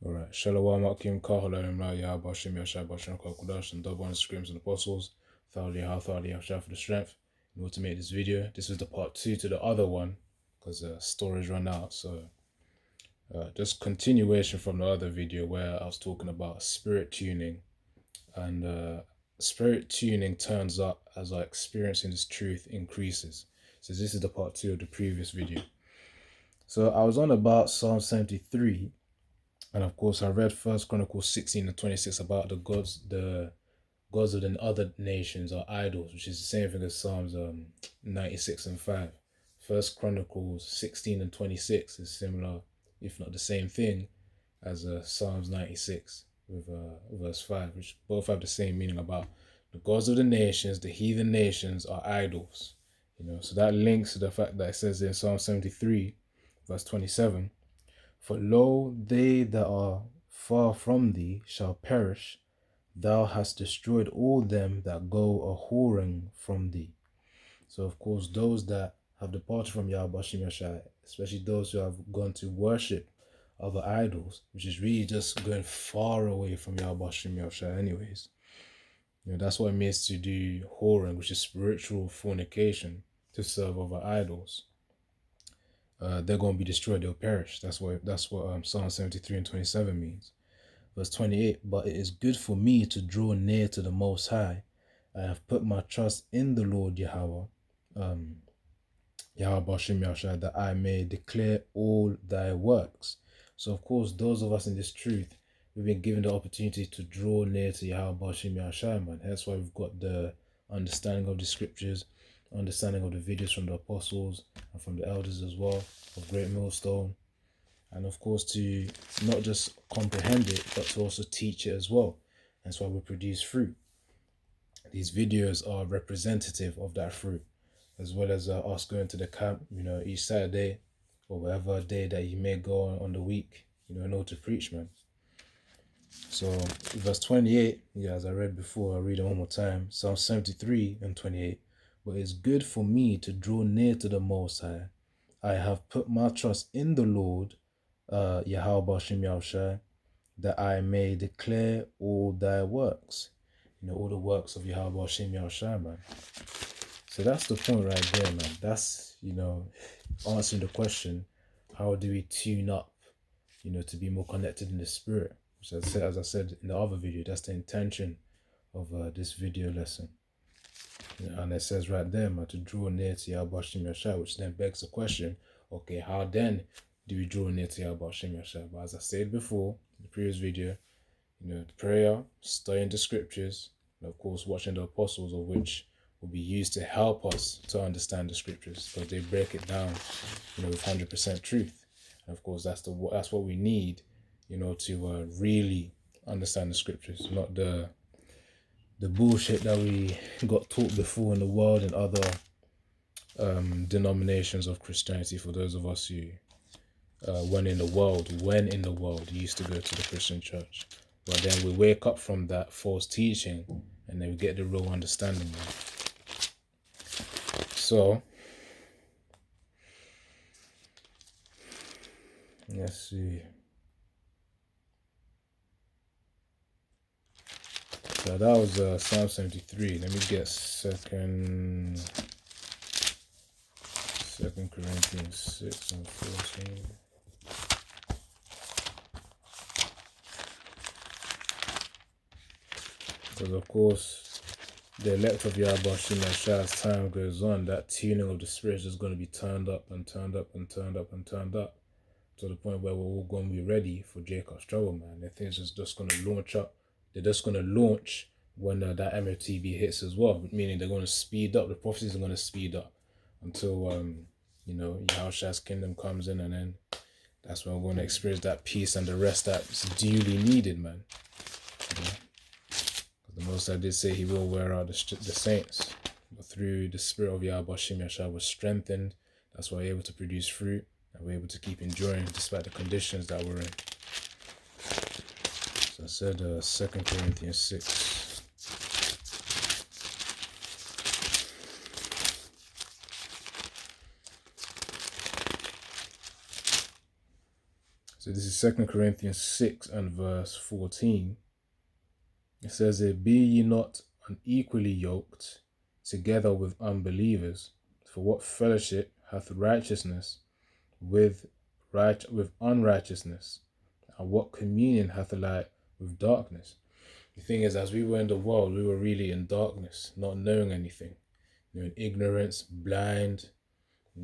Alright, Shalom Akim Kahala Imla Yahba Shim Yashai Bashan Kakudash and double on the scrims and apostles. Thoroughly how thoroughly Yahshua for the strength in order to make this video. This is the part 2 to the other one because storage run out. So just continuation from the other video where I was talking about spirit tuning, and spirit tuning turns up as our experiencing this truth increases. So this is the part 2 of the previous video. So I was on about Psalm 73. And of course, I read First Chronicles 16 and 26 about the gods of the other nations are idols, which is the same thing as Psalms 96 and 5. First Chronicles 16 and 26 is similar, if not the same thing, as Psalms 96 with verse 5, which both have the same meaning about the gods of the nations, the heathen nations are idols. So that links to the fact that it says in Psalm 73, verse 27, for lo, they that are far from thee shall perish. Thou hast destroyed all them that go a whoring from thee. So, of course, those that have departed from Yahweh Shem Yashai, especially those who have gone to worship other idols, which is really just going far away from Yahweh Shem Yashai anyways. That's what it means to do whoring, which is spiritual fornication, to serve other idols. They're going to be destroyed, they'll perish. That's what Psalm 73 and 27 means. Verse 28, but it is good for me to draw near to the Most High. I have put my trust in the Lord Yahweh, Yahweh Bashim Yahshua, that I may declare all thy works. So of course, those of us in this truth, we've been given the opportunity to draw near to Yahweh Bashim Yahshua, man. That's why we've got the understanding of the scriptures, understanding of the videos from the apostles and from the elders as well, of Great Millstone. And of course, to not just comprehend it, but to also teach it as well. That's why we produce fruit. These videos are representative of that fruit, as well as us going to the camp, each Saturday or whatever day that you may go on the week, in order to preach, man. So verse 28, as I read before, I'll read it one more time. Psalm 73 and 28. But it's good for me to draw near to the Most High. I have put my trust in the Lord, Yahweh Bashim Yahushai, that I may declare all thy works. All the works of Yahweh Bashim Yahushai, man. So that's the point right there, man. That's, answering the question, how do we tune up, to be more connected in the spirit? Which as I said in the other video, that's the intention of this video lesson. And it says right there, man, to draw near to Yahweh Shem Yashai, which then begs the question, okay, how then do we draw near to Yahweh Shem Yashai? But as I said before, in the previous video, the prayer, studying the scriptures, and of course watching the apostles, of which will be used to help us to understand the scriptures, because they break it down, with 100% truth. And of course, that's what we need, to really understand the scriptures, not the bullshit that we got taught before in the world and other denominations of Christianity. For those of us who when in the world used to go to the Christian church, but then we wake up from that false teaching and then we get the real understanding. So let's see. So that was Psalm 73. Let me get Second Corinthians 6 and 14. Because of course, the elect of Yahweh Shem Yashai, as time goes on, that tuning of the spirit is going to be turned up and turned up and turned up and turned up, to the point where we're all going to be ready for Jacob's trouble, man. The things is just going to launch up. They're just going to launch when that MFTB hits as well, meaning they're going to speed up. The prophecies are going to speed up until, Yahushua's kingdom comes in, and then that's when we're going to experience that peace and the rest that's duly needed, man. The Most High did say he will wear out the saints, but through the spirit of Yahweh Shem Yashai was strengthened. That's why we're able to produce fruit, and we're able to keep enduring despite the conditions that we're in. So I said 2 Corinthians 6. So this is 2 Corinthians 6 and verse 14. It says, be ye not unequally yoked together with unbelievers. For what fellowship hath righteousness with unrighteousness? And what communion hath light with darkness? The thing is, as we were in the world, we were really in darkness, not knowing anything. In ignorance, blind.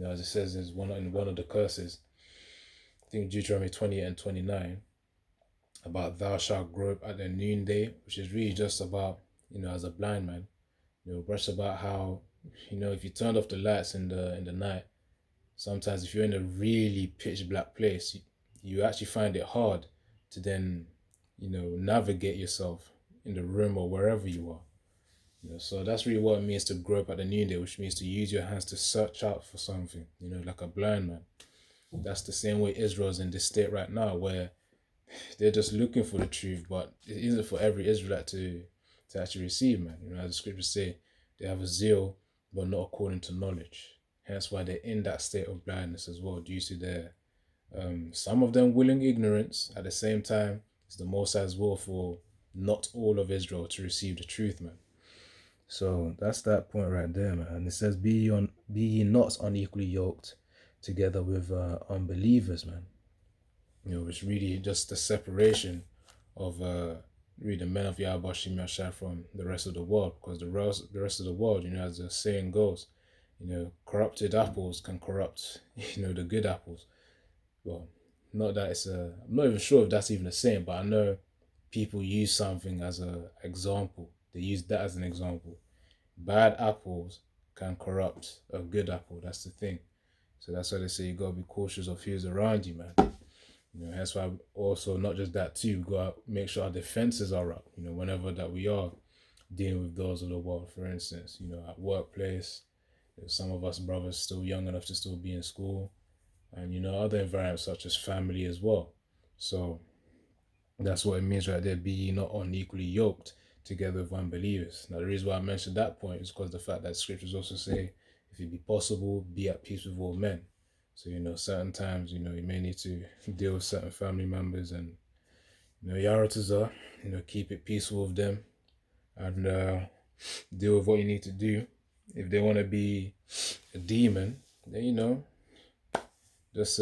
As it says in one of the curses, I think Deuteronomy 28 and 29, about thou shalt grope at the noonday, which is really just about, as a blind man, brush about how, if you turned off the lights in the night, sometimes if you're in a really pitch black place, you actually find it hard to then, navigate yourself in the room or wherever you are. So that's really what it means to grope at the noonday, which means to use your hands to search out for something, like a blind man. That's the same way Israel's in this state right now, where they're just looking for the truth, but it isn't for every Israelite to actually receive, man. As the scriptures say, they have a zeal, but not according to knowledge. Hence why they're in that state of blindness as well, due to their, some of them willing ignorance. At the same time, it's the Most High's will for not all of Israel to receive the truth, man. So that's that point right there, man. And it says, be ye not unequally yoked together with unbelievers, man. It's really just the separation of really the men of Yahweh Shemashah from the rest of the world, because the rest of the world, as the saying goes, corrupted apples can corrupt, the good apples. Well, not that I'm not even sure if that's even the same, but I know people use something as an example. They use that as an example. Bad apples can corrupt a good apple. That's the thing. So that's why they say you gotta be cautious of who's around you, man. That's why also, not just that too, we gotta make sure our defenses are up, whenever that we are dealing with those of the world. For instance, at workplace, some of us brothers still young enough to still be in school, and other environments such as family as well. So that's what it means right there, be ye not unequally yoked together with unbelievers. Now the reason why I mentioned that point is because the fact that scriptures also say, if it be possible, be at peace with all men. So, certain times, you may need to deal with certain family members, and, Yarataza, keep it peaceful with them, and deal with what you need to do. If they want to be a demon, then, just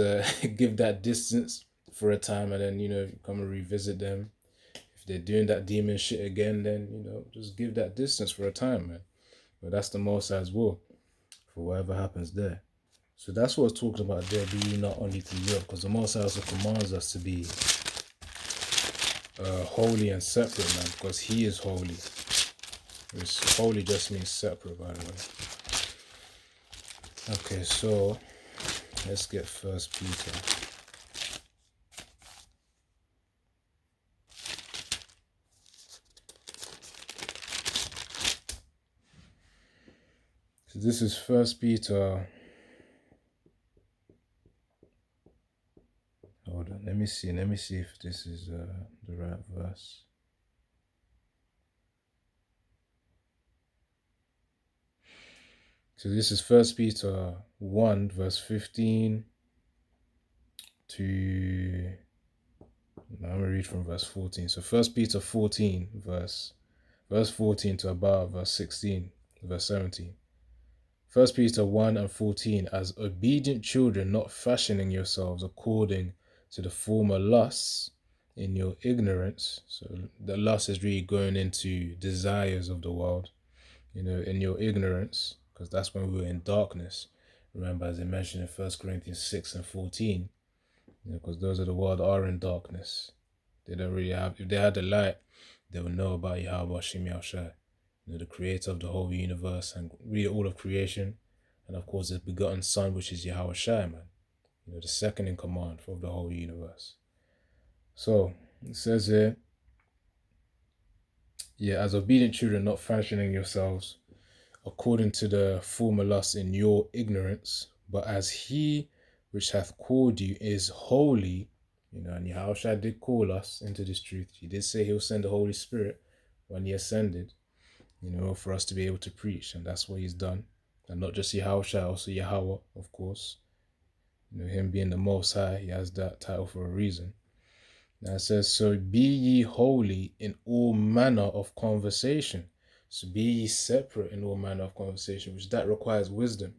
give that distance for a time, and then, come and revisit them. If they're doing that demon shit again, then, just give that distance for a time, man. But that's the Most High's will for whatever happens there. So that's what it's talking about there, being not only to live, because the Most High also commands us to be holy and separate, man, because He is holy. Holy just means separate, by the way. Okay, so let's get 1 Peter. So this is 1 Peter. Hold on, let me see if this is the right verse. So this is 1 Peter 1 verse 15 to, I'm going to read from verse 14. So 1 Peter 14 verse 14 to about verse 16, verse 17. 1 Peter 1 and 14, as obedient children, not fashioning yourselves according to the former lusts in your ignorance. So the lust is really going into desires of the world, in your ignorance, because that's when we were in darkness. Remember, as I mentioned in 1 Corinthians 6 and 14, because those of the world are in darkness. They don't really have, if they had the light, they would know about Yahweh Shem Yahushai, the creator of the whole universe and really all of creation. And of course, the begotten Son, which is Yahweh Shai, man, the second in command of the whole universe. So it says here, as obedient children, not fashioning yourselves according to the former lusts in your ignorance, but as He which hath called you is holy, and Yahushua did call us into this truth. He did say He'll send the Holy Spirit when He ascended, for us to be able to preach, and that's what He's done. And not just Yahushua, also Yahweh, of course. Him being the Most High, he has that title for a reason. Now it says, so be ye holy in all manner of conversation. So be ye separate in all manner of conversation, which that requires wisdom.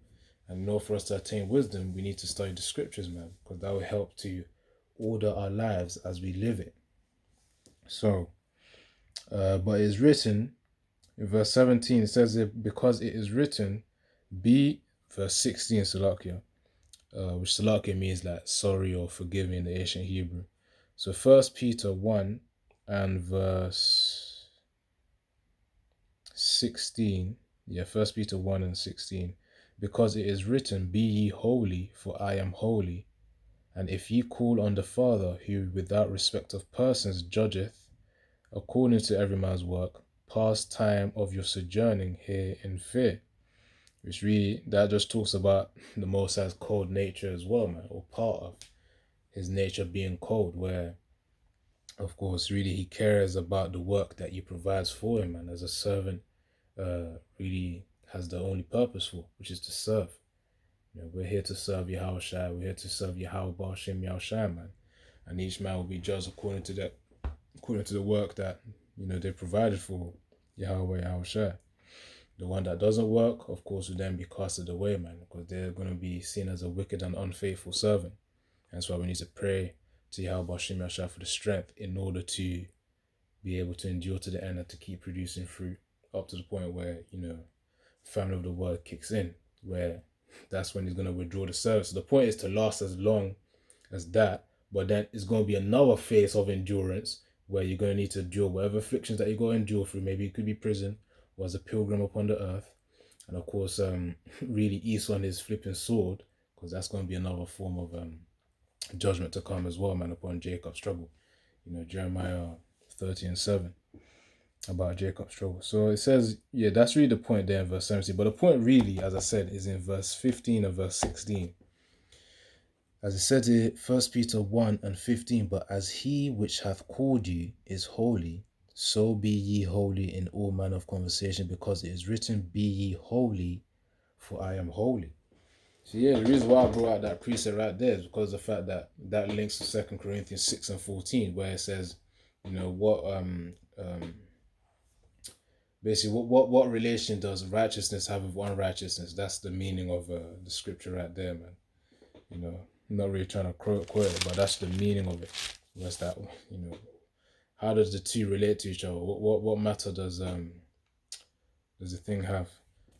And in order for us to attain wisdom, we need to study the scriptures, man, because that will help to order our lives as we live it. So, but it is written, in verse 17, it says, because it is written, be, verse 16, Salakia, which Salakia means like sorry or forgive me in the ancient Hebrew. So 1 Peter 1 and verse 16. Yeah, 1 Peter 1 and 16. Because it is written, be ye holy, for I am holy. And if ye call on the Father, who without respect of persons judgeth, according to every man's work, pass time of your sojourning here in fear. Which really, that just talks about the Most High's cold nature as well, man, or part of his nature being cold, where of course really he cares about the work that he provides for him, and as a servant really has the only purpose for, which is to serve. We're here to serve Yahweh Shai, we're here to serve Yahweh Bashim Yahushai, man, and each man will be judged according to the work that they provided for Yahweh Yahushai. The one that doesn't work, of course, will then be casted away, man, because they're going to be seen as a wicked and unfaithful servant. That's why we need to pray to Yahweh Shem Yahshua for the strength in order to be able to endure to the end and to keep producing fruit up to the point where, family of the word kicks in, where that's when he's going to withdraw the service. So the point is to last as long as that, but then it's going to be another phase of endurance where you're going to need to endure whatever afflictions that you got to endure through. Maybe it could be prison, or as a pilgrim upon the earth. And of course, really ease on his flipping sword, because that's going to be another form of judgment to come as well, man, upon Jacob's trouble. Jeremiah 30 and 7 about Jacob's trouble. So it says, yeah, that's really the point there in verse 17. But the point really, as I said, is in verse 15 and verse 16. As it said in 1 Peter 1 and 15, but as he which hath called you is holy, so be ye holy in all manner of conversation, because it is written, be ye holy, for I am holy. So yeah, the reason why I brought out that precept right there is because of the fact that that links to 2 Corinthians 6 and 14, where it says, basically what relation does righteousness have with unrighteousness? That's the meaning of the scripture right there, man. I'm not really trying to quote it, but that's the meaning of it. What's that? How does the two relate to each other? What matter does the thing have?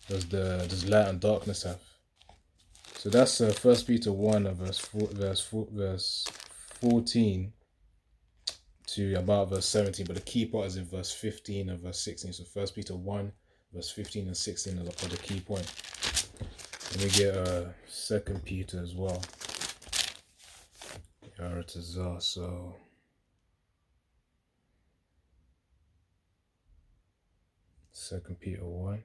Does light and darkness have? So that's 1 Peter 1 and verse 14 to about verse 17, but the key part is in verse 15 and verse 16. So 1 Peter 1, verse 15 and 16 are the key point. Let me get 2 Peter as well. So 2 Peter 1.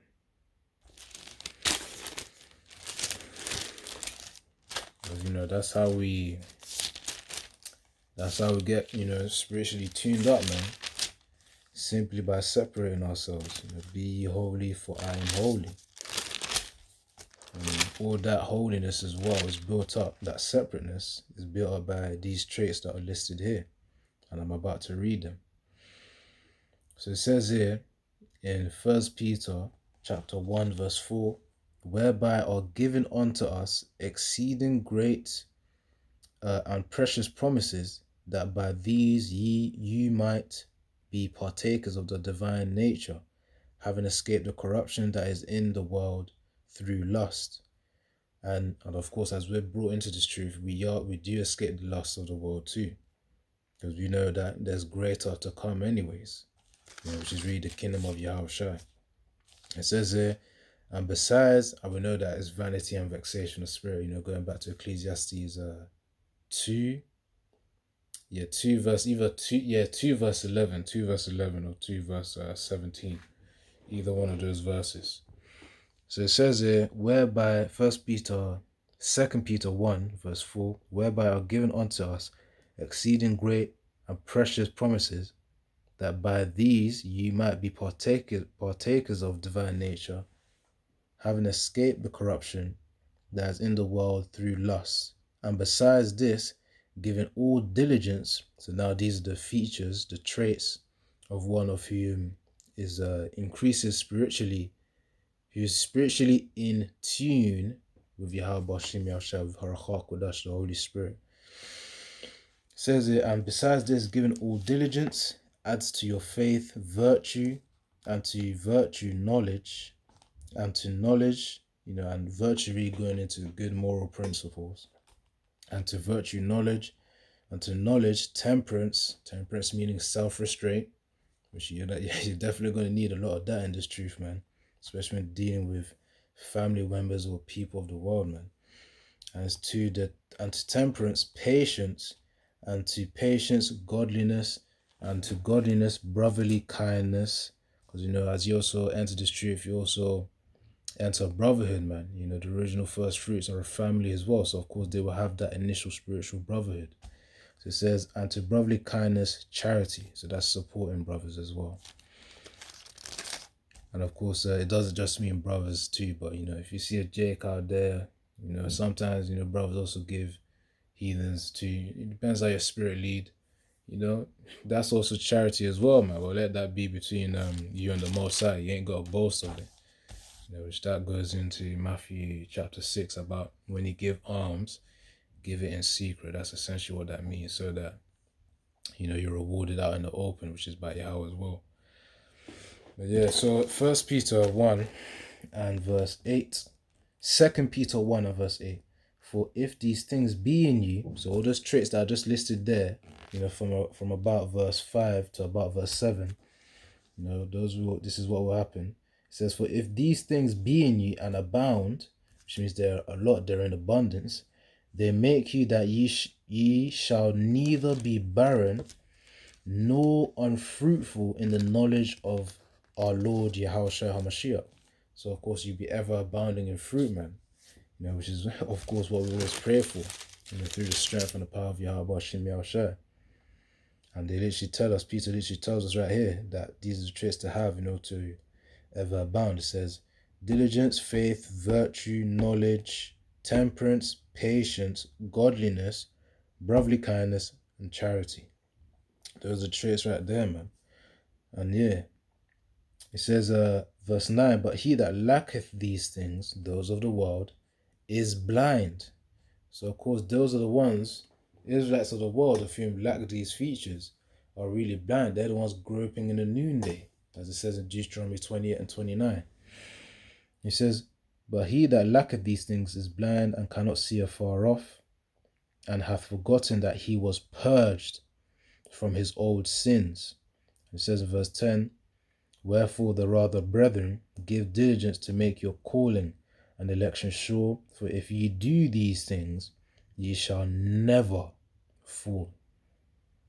Because, that's how we get, spiritually tuned up, man. Simply by separating ourselves. Be ye holy, for I am holy. And all that holiness as well is built up. That separateness is built up by these traits that are listed here. And I'm about to read them. So it says here in 1 Peter chapter 1 verse 4, whereby are given unto us exceeding great and precious promises, that by these you might be partakers of the divine nature, having escaped the corruption that is in the world through lust. And of course, as we're brought into this truth, we do escape the lust of the world too, because we know that there's greater to come anyways, which is really the kingdom of Yahushua. It says here, and besides, I will know that it's vanity and vexation of spirit, going back to Ecclesiastes 2 verse 11, 2 verse 11 or 2 verse 17, either one of those verses. So it says here, whereby 2 Peter 1 verse 4, whereby are given unto us exceeding great and precious promises, that by these you might be partakers of divine nature, having escaped the corruption that is in the world through lust. And besides this, giving all diligence. So now these are the features, the traits of one of whom is increases spiritually, who is spiritually in tune with Yahweh Shem Yahshua, with Harachah Kodash, the Holy Spirit. Says it, and besides this, giving all diligence, adds to your faith virtue, and to virtue knowledge, and to knowledge, and virtue really going into good moral principles, and to virtue knowledge, and to knowledge temperance, temperance meaning self-restraint, which you're definitely going to need a lot of that in this truth, man, especially when dealing with family members or people of the world, man. And to temperance patience, and to patience godliness, and to godliness brotherly kindness, because as you also enter this truth, you also enter brotherhood, man. The original first fruits are a family as well, so of course they will have that initial spiritual brotherhood. So it says, and to brotherly kindness charity, so that's supporting brothers as well. And of course it doesn't just mean brothers too, but if you see a Jake out there, sometimes brothers also give heathens too. It depends how your spirit lead. That's also charity as well, man. But let that be between you and the Most High. You ain't got to boast of it. Which that goes into Matthew chapter 6 about when you give alms, give it in secret. That's essentially what that means, so that you're rewarded out in the open, which is by Yahweh as well. But yeah, so 1 Peter 1 and verse 8, 2 Peter 1 and verse 8. For if these things be in you, so all those traits that I just listed there, from about verse 5 to about verse 7, this is what will happen. It says, for if these things be in you and abound, which means they're in abundance, they make you that ye shall neither be barren nor unfruitful in the knowledge of our Lord Yahushua HaMashiach. So of course you'll be ever abounding in fruit, man. Which is of course what we always pray for, through the strength and the power of Yahweh Shem Yahushua. And they literally tell us, Peter literally tells us right here that these are the traits to have, to ever abound. It says diligence, faith, virtue, knowledge, temperance, patience, godliness, brotherly kindness, and charity. Those are traits right there, man. And yeah, it says, verse 9, but he that lacketh these things, those of the world, is blind. So of course those are the ones, Israelites of the world, of whom lack these features, are really blind. They're the ones groping in the noonday, as it says in Deuteronomy 28 and 29. It says, but he that lacketh these things is blind and cannot see afar off, and hath forgotten that he was purged from his old sins. It says in verse 10, wherefore the rather, brethren, give diligence to make your calling and election sure, for if ye do these things, ye shall never fall.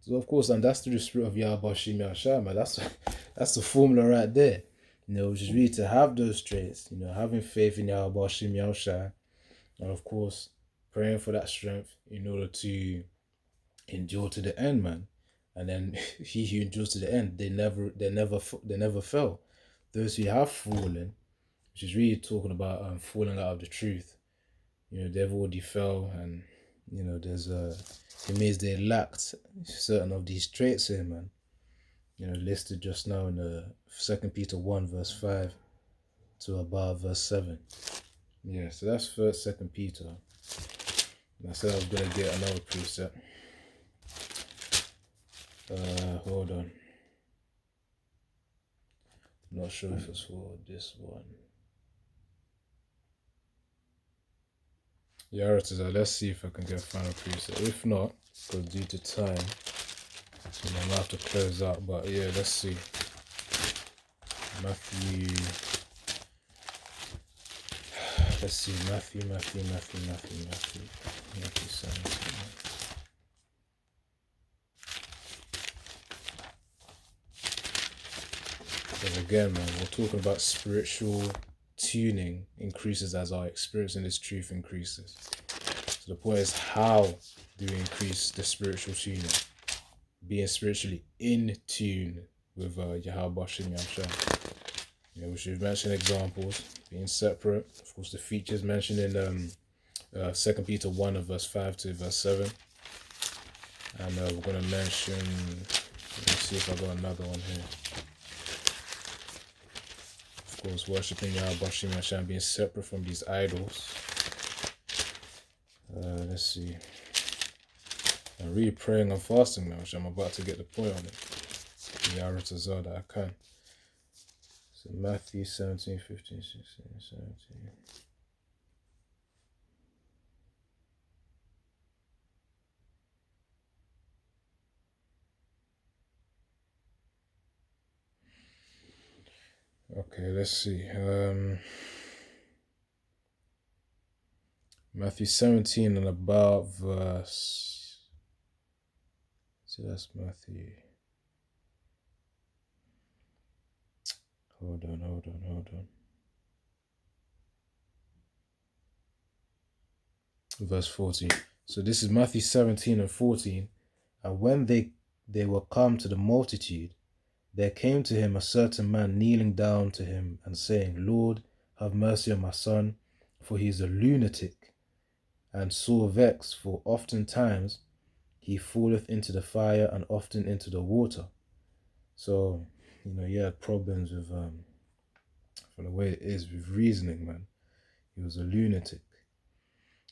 So of course, and that's through the spirit of Yahweh Shem Yahshua, man. That's the formula right there. Which is really to have those traits, having faith in Yahweh Shem Yahshua, and of course, praying for that strength in order to endure to the end, man. And then he who endures to the end, they never fell. Those who have fallen, which is really talking about falling out of the truth, they've already fell, and it means they lacked certain of these traits here, man. Listed just now in the 2 Peter 1 verse 5 to about verse 7. Yeah, so that's first 2 Peter. And I said I was gonna get another precept. Hold on. I'm not sure if it's for this one. Yeah, let's see if I can get a final precept. If not, because due to time, I'm gonna have to close out. But yeah, let's see. Matthew 17. Because again, man, we're talking about spiritual tuning increases as our experience in this truth increases. So the point is, how do we increase the spiritual tuning? Being spiritually in tune with Yahweh Shem Yahshua. Which we've mentioned examples, being separate. Of course, the features mentioned in 2 Peter 1 and verse 5 to verse 7. And we're going to mention, let me see if I got another one here. Of course, worshiping Yahweh Bashim Hashem, being separate from these idols. Let's see. I'm really praying and fasting now, which I'm about to get the point on it. Yara to Zah that I can. So Matthew 17, 15, 16, 17. Okay, let's see. Matthew 17 and about verse. See, that's Matthew. Hold on. Verse 14. So this is Matthew 17 and 14. And when they were come to the multitude, there came to him a certain man kneeling down to him and saying, Lord, have mercy on my son, for he is a lunatic and sore vexed, for oftentimes he falleth into the fire and often into the water. So, he had problems with, from the way it is with reasoning, man. He was a lunatic.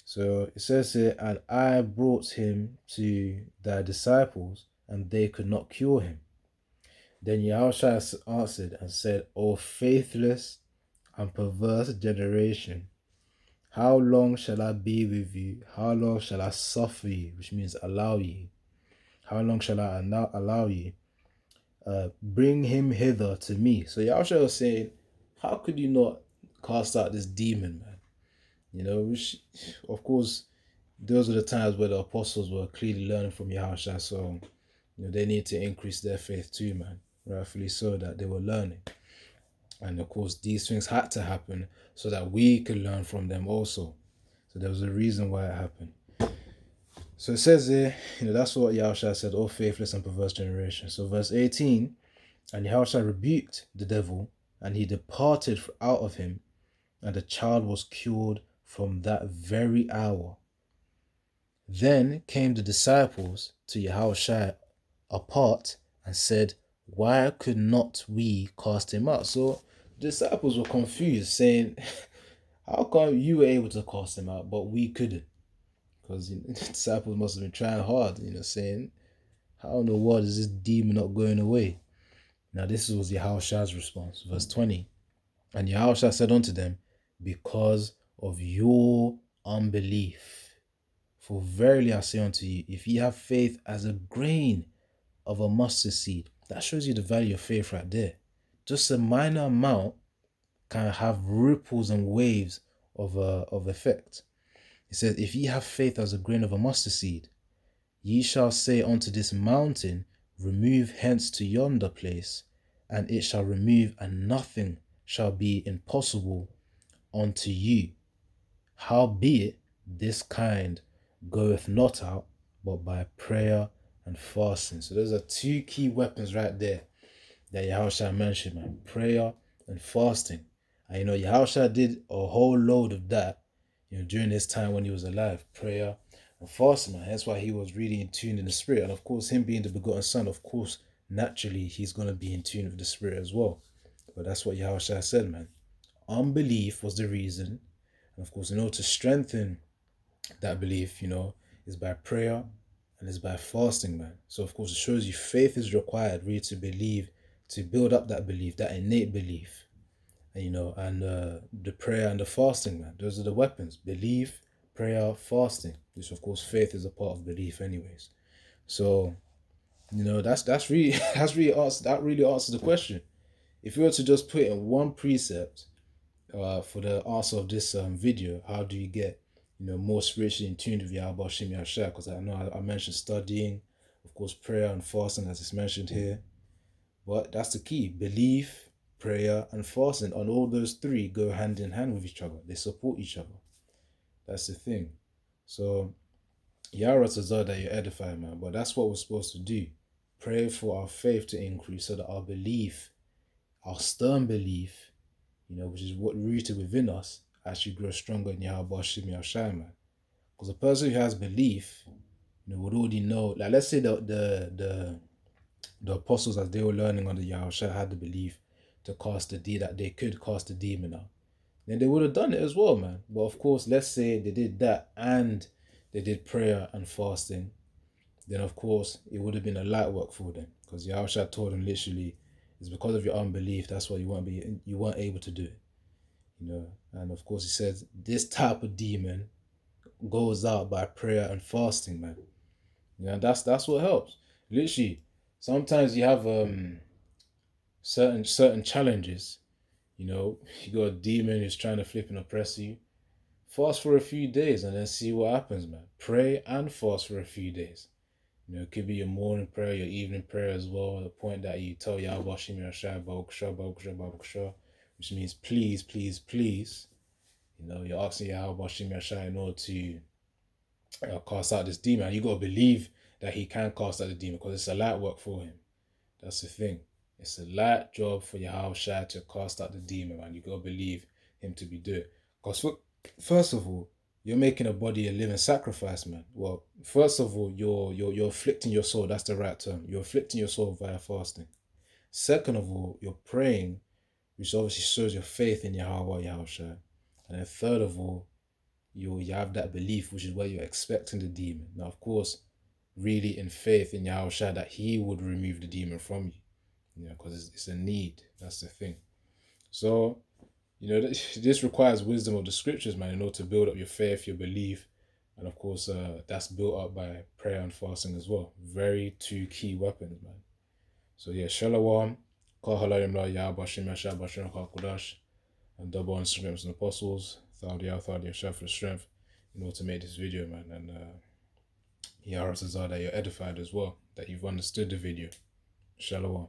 So it says here, and I brought him to thy disciples, and they could not cure him. Then Yahushua answered and said, O faithless and perverse generation, how long shall I be with you? How long shall I suffer you? Which means allow you. How long shall I allow you? Bring him hither to me. So Yahushua was saying, how could you not cast out this demon, man? Which, of course, those are the times where the apostles were clearly learning from Yahushua. So, they need to increase their faith too, man. Rightfully so, that they were learning. And of course, these things had to happen so that we could learn from them also. So there was a reason why it happened. So it says here, that's what Yahushua said, O faithless and perverse generation. So verse 18, and Yahushua rebuked the devil, and he departed out of him, and the child was cured from that very hour. Then came the disciples to Yahushua apart and said, why could not we cast him out? So the disciples were confused, saying, how come you were able to cast him out, but we couldn't? Because the disciples must have been trying hard, saying, how in the world is this demon not going away? Now this was Yahushua's response. Verse 20. And Yahushua said unto them, because of your unbelief. For verily I say unto you, if ye have faith as a grain of a mustard seed, that shows you the value of faith right there. Just a minor amount can have ripples and waves of effect. It says, if ye have faith as a grain of a mustard seed, ye shall say unto this mountain, remove hence to yonder place, and it shall remove, and nothing shall be impossible unto you. Howbeit, this kind goeth not out, but by prayer and fasting. So those are two key weapons right there that Yahushua mentioned, man. Prayer and fasting. And Yahushua did a whole load of that, during his time when he was alive. Prayer and fasting, man. That's why he was really in tune in the spirit. And of course, him being the begotten son, of course, naturally, he's going to be in tune with the spirit as well. But that's what Yahushua said, man. Unbelief was the reason. And of course, in order to strengthen that belief, is by prayer and is by fasting, man. So of course, it shows you faith is required really to believe, to build up that belief, that innate belief. And, and the prayer and the fasting, man. Those are the weapons. Belief, prayer, fasting. Which of course, faith is a part of belief anyways. So, that's really that really answers the question. If we were to just put in one precept for the answer of this video, how do you get more spiritually in tune with Yahweh Shem Yahshua? Because I know I mentioned studying, of course, prayer and fasting as it's mentioned here. But that's the key. Belief, prayer, and fasting. And all those three go hand in hand with each other. They support each other. That's the thing. So, Yara to Zah that you edify, man. But that's what we're supposed to do. Pray for our faith to increase so that our belief, our stern belief, which is what rooted within us, actually grows stronger in Yahweh Shem Yahshua, man. Because a person who has belief, would already know. Like, let's say the apostles, as they were learning under Yahushua, had the belief to cast that they could cast the demon out. Then they would have done it as well, man. But of course, let's say they did that and they did prayer and fasting, then of course it would have been a light work for them. Because Yahushua told them literally, it's because of your unbelief, that's why you weren't able to do it. And of course he says this type of demon goes out by prayer and fasting, man. That's what helps. Literally, sometimes you have certain challenges. You got a demon who's trying to flip and oppress you. Fast for a few days and then see what happens, man. Pray and fast for a few days. It could be your morning prayer, your evening prayer as well. The point that you tell Yahweh Shemi Rashai, which means please, please, please. You're asking Yahweh Shemi Rashai in order to cast out this demon. You got to believe that he can cast out the demon because it's a light work for him. That's the thing. It's a light job for Yahweh Shai to cast out the demon, man. You got to believe him to be doing it. Because first of all, you're making a body a living sacrifice, man. Well, first of all, you're afflicting your soul. That's the right term. You're afflicting your soul via fasting. Second of all, you're praying, which obviously shows your faith in Yahweh Yahushua. And then third of all, you have that belief, which is where you're expecting the demon. Now, of course, really in faith in Yahushua that he would remove the demon from you. Because it's a need. That's the thing. So, this requires wisdom of the scriptures, man, in order to build up your faith, your belief. And of course, that's built up by prayer and fasting as well. Very two key weapons, man. So yeah, Shalom, Kahalayim La Yah Bashim Yashah Bashim Kudash, and double on strengths and apostles, Thaudia Shah for the strength in order to make this video, man. And Yaharazazah that you're edified as well, that you've understood the video. Shalom.